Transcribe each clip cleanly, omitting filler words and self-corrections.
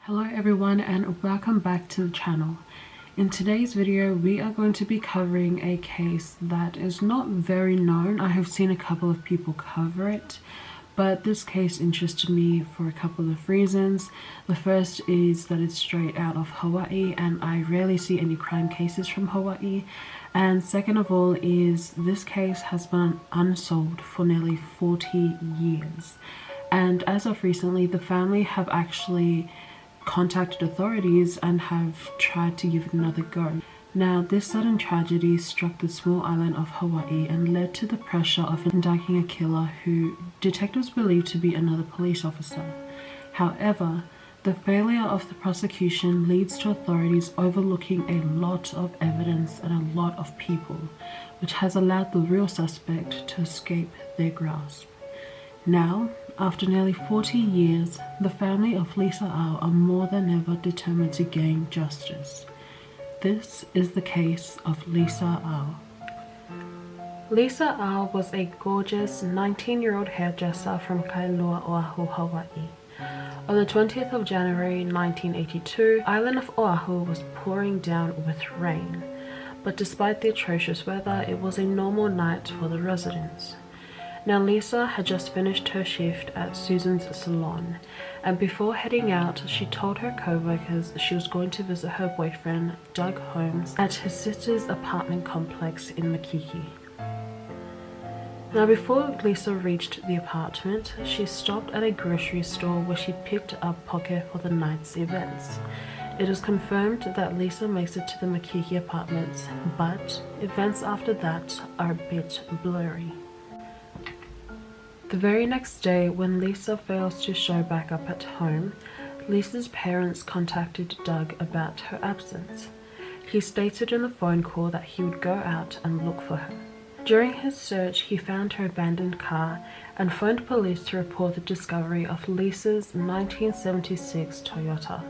Hello everyone and welcome back to the channel. In today's video we are going to be covering a case that is not very known. I have seen a couple of people cover it, but this case interested me for a couple of reasons. The first is that it's straight out of Hawaii and I rarely see any crime cases from Hawaii. And second of all is this case has been unsolved for nearly 40 years. And as of recently, the family have actually contacted authorities and have tried to give it another go. Now, this sudden tragedy struck the small island of Hawaii and led to the pressure of indicting a killer who detectives believe to be another police officer. However, the failure of the prosecution leads to authorities overlooking a lot of evidence and a lot of people, which has allowed the real suspect to escape their grasp. Now, after nearly 40 years, the family of Lisa Au are more than ever determined to gain justice. This is the case of Lisa Au. Lisa Au was a gorgeous 19-year-old hairdresser from Kailua, Oahu, Hawaii. On the 20th of January 1982, the island of Oahu was pouring down with rain, but despite the atrocious weather, it was a normal night for the residents. Now, Lisa had just finished her shift at Susan's salon, and before heading out, she told her co-workers she was going to visit her boyfriend, Doug Holmes, at his sister's apartment complex in Makiki. Now, before Lisa reached the apartment, she stopped at a grocery store where she picked up poke for the night's events. It is confirmed that Lisa makes it to the Makiki apartments, but events after that are a bit blurry. The very next day, when Lisa fails to show back up at home, Lisa's parents contacted Doug about her absence. He stated in the phone call that he would go out and look for her. During his search, he found her abandoned car and phoned police to report the discovery of Lisa's 1976 Toyota.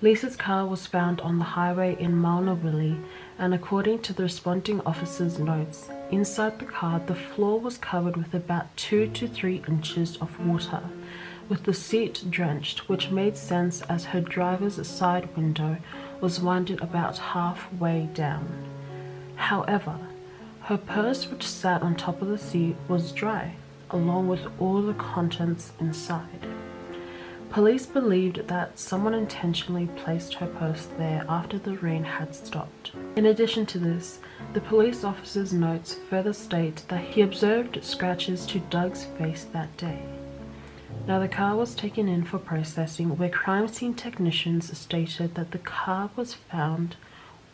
Lisa's car was found on the highway in Maunawili, and according to the responding officer's notes, inside the car the floor was covered with about 2 to 3 inches of water, with the seat drenched, which made sense as her driver's side window was winded about halfway down. However, her purse, which sat on top of the seat, was dry, along with all the contents inside. Police believed that someone intentionally placed her purse there after the rain had stopped. In addition to this, the police officer's notes further state that he observed scratches to Doug's face that day. Now, the car was taken in for processing, where crime scene technicians stated that the car was found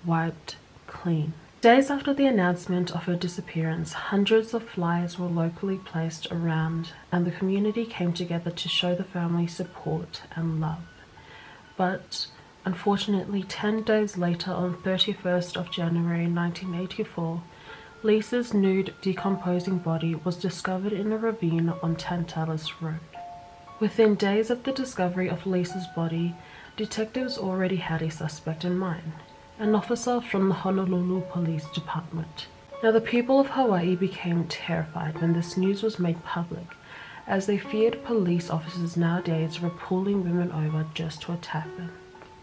wiped clean. Days after the announcement of her disappearance, hundreds of flyers were locally placed around, and the community came together to show the family support and love. But unfortunately, 10 days later, on 31st of January 1984, Lisa's nude, decomposing body was discovered in a ravine on Tantalus Road. Within days of the discovery of Lisa's body, detectives already had a suspect in mind, an officer from the Honolulu Police Department. Now, the people of Hawaii became terrified when this news was made public, as they feared police officers nowadays were pulling women over just to attack them.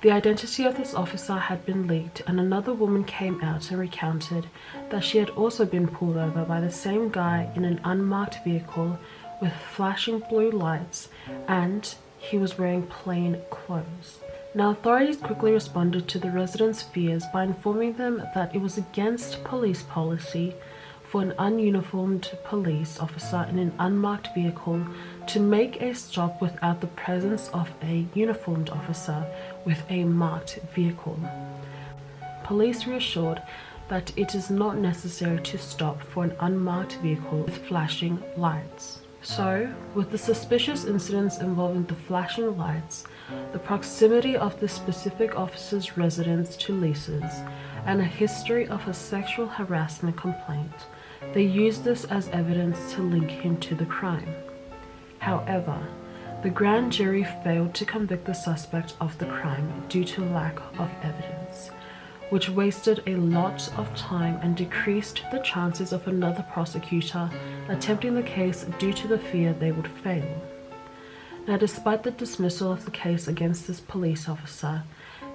The identity of this officer had been leaked, and another woman came out and recounted that she had also been pulled over by the same guy in an unmarked vehicle with flashing blue lights, and he was wearing plain clothes. Now, authorities quickly responded to the residents' fears by informing them that it was against police policy for an ununiformed police officer in an unmarked vehicle to make a stop without the presence of a uniformed officer with a marked vehicle. Police reassured that it is not necessary to stop for an unmarked vehicle with flashing lights. So, with the suspicious incidents involving the flashing lights, the proximity of the specific officer's residence to Lisa's, and a history of a sexual harassment complaint, they used this as evidence to link him to the crime. However, the grand jury failed to convict the suspect of the crime due to lack of evidence, which wasted a lot of time and decreased the chances of another prosecutor attempting the case due to the fear they would fail. Now, despite the dismissal of the case against this police officer,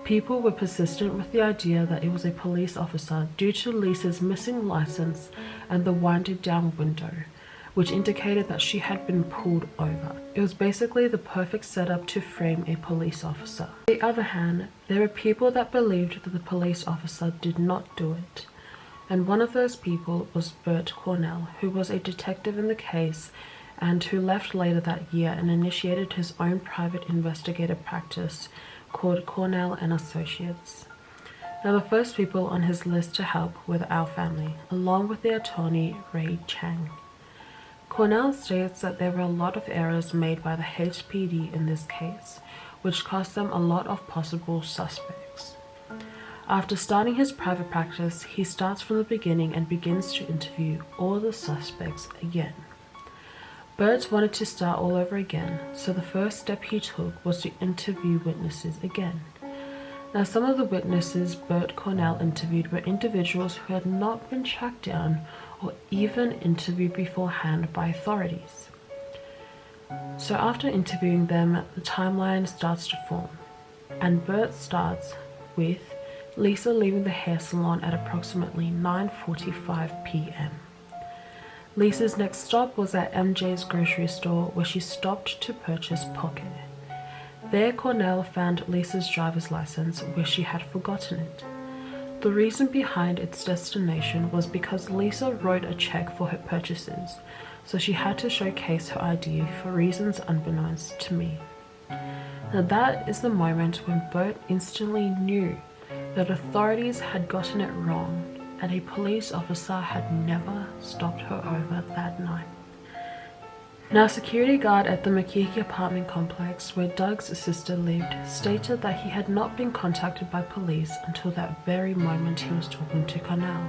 people were persistent with the idea that it was a police officer due to Lisa's missing license and the winded down window, which indicated that she had been pulled over. It was basically the perfect setup to frame a police officer. On the other hand, there were people that believed that the police officer did not do it. And one of those people was Bert Cornell, who was a detective in the case and who left later that year and initiated his own private investigative practice called Cornell and Associates. Now, the first people on his list to help were our family, along with their attorney Ray Chang. Cornell states that there were a lot of errors made by the HPD in this case, which cost them a lot of possible suspects. After starting his private practice, he starts from the beginning and begins to interview all the suspects again. Bert wanted to start all over again, so the first step he took was to interview witnesses again. Now, some of the witnesses Bert Cornell interviewed were individuals who had not been tracked down or even interviewed beforehand by authorities. So after interviewing them, the timeline starts to form, and Bert starts with Lisa leaving the hair salon at approximately 9:45 p.m. Lisa's next stop was at MJ's grocery store, where she stopped to purchase poke. There, Cornell found Lisa's driver's license, where she had forgotten it. The reason behind its destination was because Lisa wrote a check for her purchases, so she had to showcase her ID for reasons unbeknownst to me. Now, that is the moment when Bert instantly knew that authorities had gotten it wrong, and a police officer had never stopped her over that night. Now, security guard at the Makiki apartment complex where Doug's sister lived stated that he had not been contacted by police until that very moment he was talking to Cornell.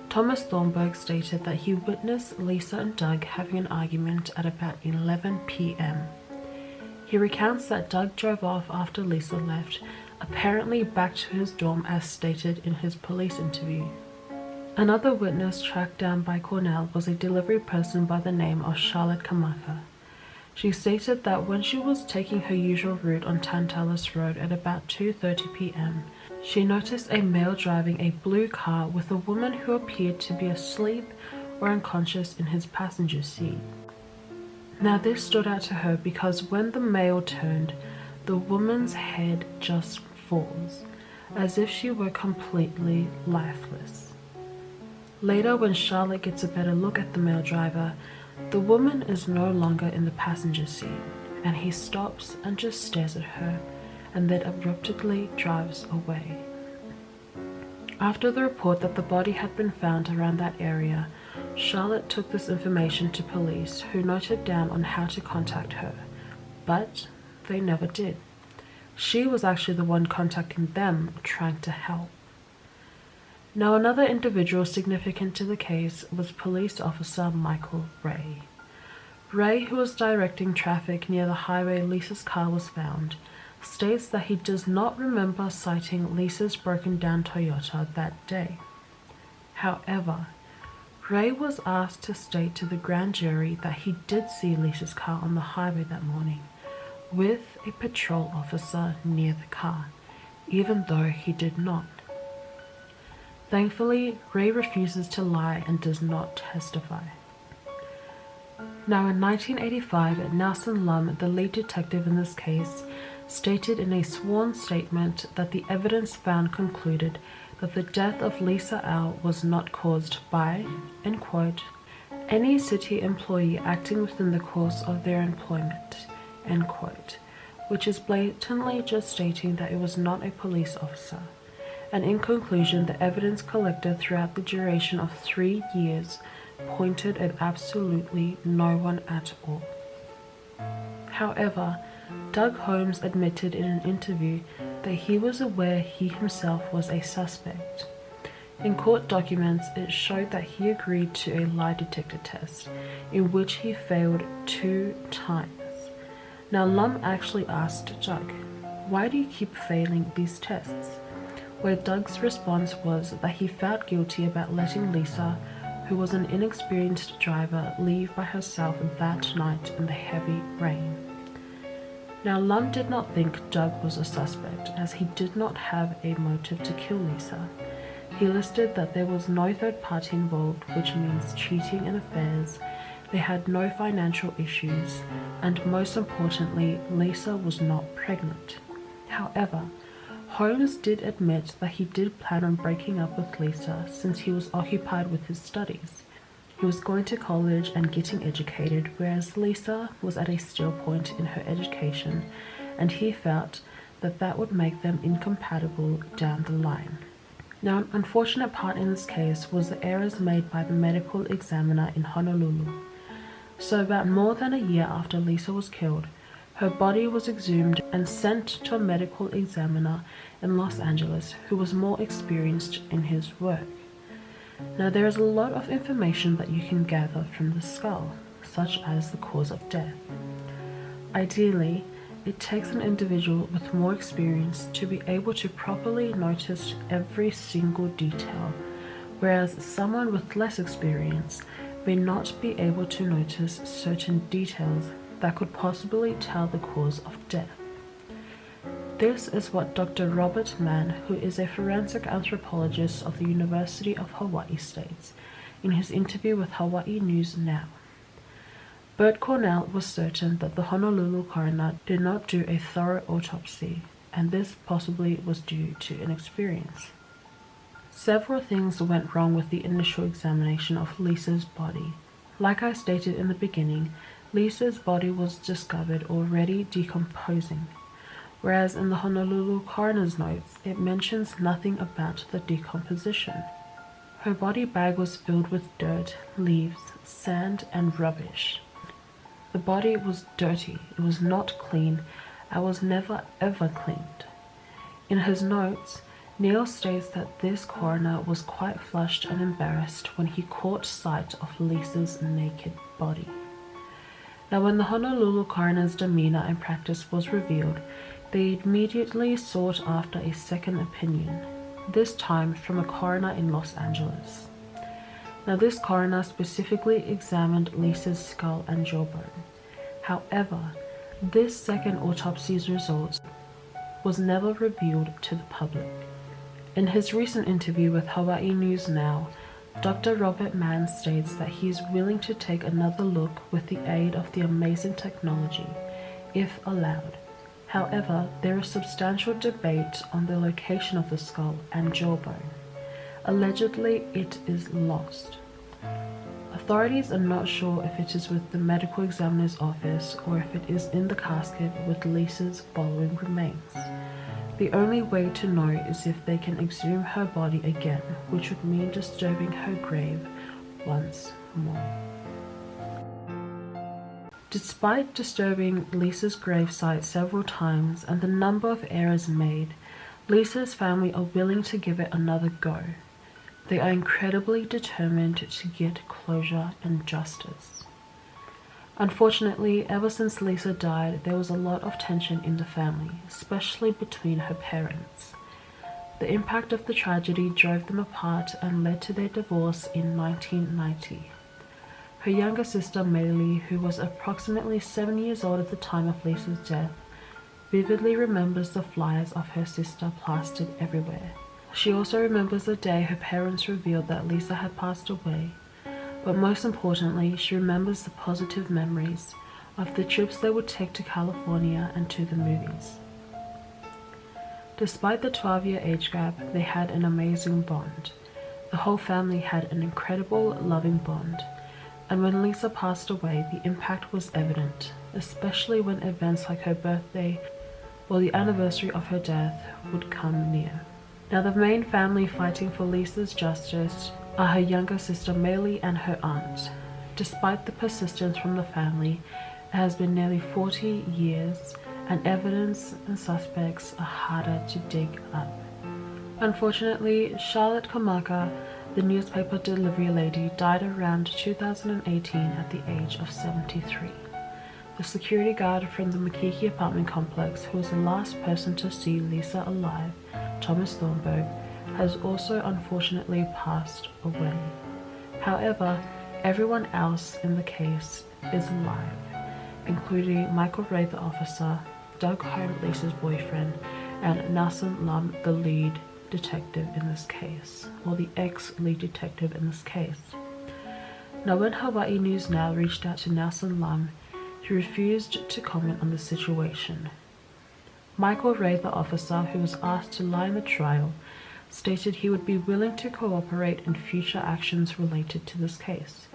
Thomas Thornburg stated that he witnessed Lisa and Doug having an argument at about 11 p.m. He recounts that Doug drove off after Lisa left, apparently back to his dorm as stated in his police interview. Another witness tracked down by Cornell was a delivery person by the name of Charlotte Kamaka. She stated that when she was taking her usual route on Tantalus Road at about 2:30 p.m., she noticed a male driving a blue car with a woman who appeared to be asleep or unconscious in his passenger seat. Now, this stood out to her because when the male turned, the woman's head just falls, as if she were completely lifeless. Later, when Charlotte gets a better look at the male driver, the woman is no longer in the passenger seat, and he stops and just stares at her, and then abruptly drives away. After the report that the body had been found around that area, Charlotte took this information to police, who noted down on how to contact her, but they never did. She was actually the one contacting them, trying to help. Now, another individual significant to the case was police officer Michael Ray. Ray, who was directing traffic near the highway Lisa's car was found, states that he does not remember sighting Lisa's broken down Toyota that day. However, Ray was asked to state to the grand jury that he did see Lisa's car on the highway that morning, with a patrol officer near the car, even though he did not. Thankfully, Ray refuses to lie and does not testify. Now, in 1985, Nelson Lum, the lead detective in this case, stated in a sworn statement that the evidence found concluded that the death of Lisa L. was not caused by, end quote, any city employee acting within the course of their employment, end quote, which is blatantly just stating that it was not a police officer. And in conclusion, the evidence collected throughout the duration of 3 years pointed at absolutely no one at all. However, Doug Holmes admitted in an interview that he was aware he himself was a suspect. In court documents, it showed that he agreed to a lie detector test, in which he failed 2 times. Now, Lum actually asked Doug, "Why do you keep failing these tests?" Where Doug's response was that he felt guilty about letting Lisa, who was an inexperienced driver, leave by herself that night in the heavy rain. Now, Lum did not think Doug was a suspect, as he did not have a motive to kill Lisa. He listed that there was no third party involved, which means cheating in affairs, they had no financial issues, and most importantly, Lisa was not pregnant. However, Holmes did admit that he did plan on breaking up with Lisa since he was occupied with his studies. He was going to college and getting educated, whereas Lisa was at a still point in her education, and he felt that that would make them incompatible down the line. Now, an unfortunate part in this case was the errors made by the medical examiner in Honolulu. So about more than a year after Lisa was killed, her body was exhumed and sent to a medical examiner in Los Angeles who was more experienced in his work. Now, there is a lot of information that you can gather from the skull, such as the cause of death. Ideally, it takes an individual with more experience to be able to properly notice every single detail, whereas someone with less experience may not be able to notice certain details that could possibly tell the cause of death. This is what Dr. Robert Mann, who is a forensic anthropologist of the University of Hawaii, states in his interview with Hawaii News Now. Bert Cornell was certain that the Honolulu coroner did not do a thorough autopsy, and this possibly was due to inexperience. Several things went wrong with the initial examination of Lisa's body. Like I stated in the beginning, Lisa's body was discovered already decomposing, whereas in the Honolulu coroner's notes it mentions nothing about the decomposition. Her body bag was filled with dirt, leaves, sand, and rubbish. The body was dirty, it was not clean, and was never ever cleaned. In his notes, Neil states that this coroner was quite flushed and embarrassed when he caught sight of Lisa's naked body. Now, when the Honolulu coroner's demeanor and practice was revealed, they immediately sought after a second opinion, this time from a coroner in Los Angeles. Now, this coroner specifically examined Lisa's skull and jawbone. However, this second autopsy's results was never revealed to the public. In his recent interview with Hawaii News Now, Dr. Robert Mann states that he is willing to take another look with the aid of the amazing technology, if allowed. However, there is substantial debate on the location of the skull and jawbone. Allegedly, it is lost. Authorities are not sure if it is with the medical examiner's office or if it is in the casket with Lisa's following remains. The only way to know is if they can exhume her body again, which would mean disturbing her grave once more. Despite disturbing Lisa's gravesite several times and the number of errors made, Lisa's family are willing to give it another go. They are incredibly determined to get closure and justice. Unfortunately, ever since Lisa died, there was a lot of tension in the family, especially between her parents. The impact of the tragedy drove them apart and led to their divorce in 1990. Her younger sister, Maylee, who was approximately 7 years old at the time of Lisa's death, vividly remembers the flyers of her sister plastered everywhere. She also remembers the day her parents revealed that Lisa had passed away, but most importantly, she remembers the positive memories of the trips they would take to California and to the movies. Despite the 12-year age gap, they had an amazing bond. The whole family had an incredible, loving bond, and when Lisa passed away, the impact was evident, especially when events like her birthday or the anniversary of her death would come near. Now, the main family fighting for Lisa's justice are her younger sister Maylee and her aunt. Despite the persistence from the family, it has been nearly 40 years and evidence and suspects are harder to dig up. Unfortunately, Charlotte Kamaka, the newspaper delivery lady, died around 2018 at the age of 73. The security guard from the Makiki apartment complex, who was the last person to see Lisa alive, Thomas Thornburg, has also unfortunately passed away. However, everyone else in the case is alive, including Michael Ray, the officer, Doug Holm, Lisa's boyfriend, and Nelson Lum, the lead detective in this case, or the ex-lead detective in this case. Now, when Hawaii News Now reached out to Nelson Lum, he refused to comment on the situation. Michael Ray, the officer who was asked to lie in the trial, stated he would be willing to cooperate in future actions related to this case,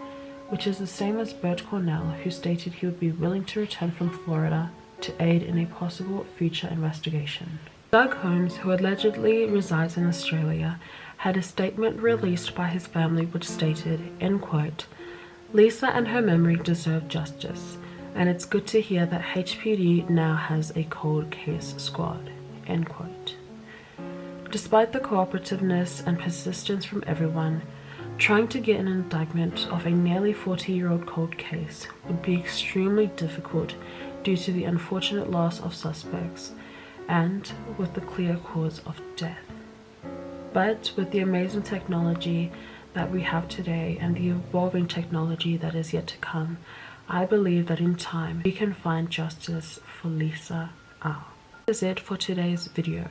which is the same as Bert Cornell, who stated he would be willing to return from Florida to aid in a possible future investigation. Doug Holmes, who allegedly resides in Australia, had a statement released by his family which stated, end quote, "Lisa and her memory deserve justice, and it's good to hear that HPD now has a cold case squad," end quote. Despite the cooperativeness and persistence from everyone, trying to get an indictment of a nearly 40-year-old cold case would be extremely difficult due to the unfortunate loss of suspects and with the clear cause of death. But with the amazing technology that we have today and the evolving technology that is yet to come, I believe that in time we can find justice for Lisa Au. That is it for today's video.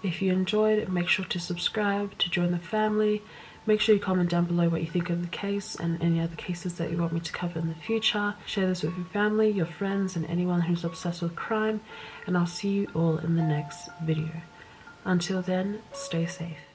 If you enjoyed, make sure to subscribe to join the family. Make sure you comment down below what you think of the case and any other cases that you want me to cover in the future. Share this with your family, your friends, and anyone who's obsessed with crime. And I'll see you all in the next video. Until then, stay safe.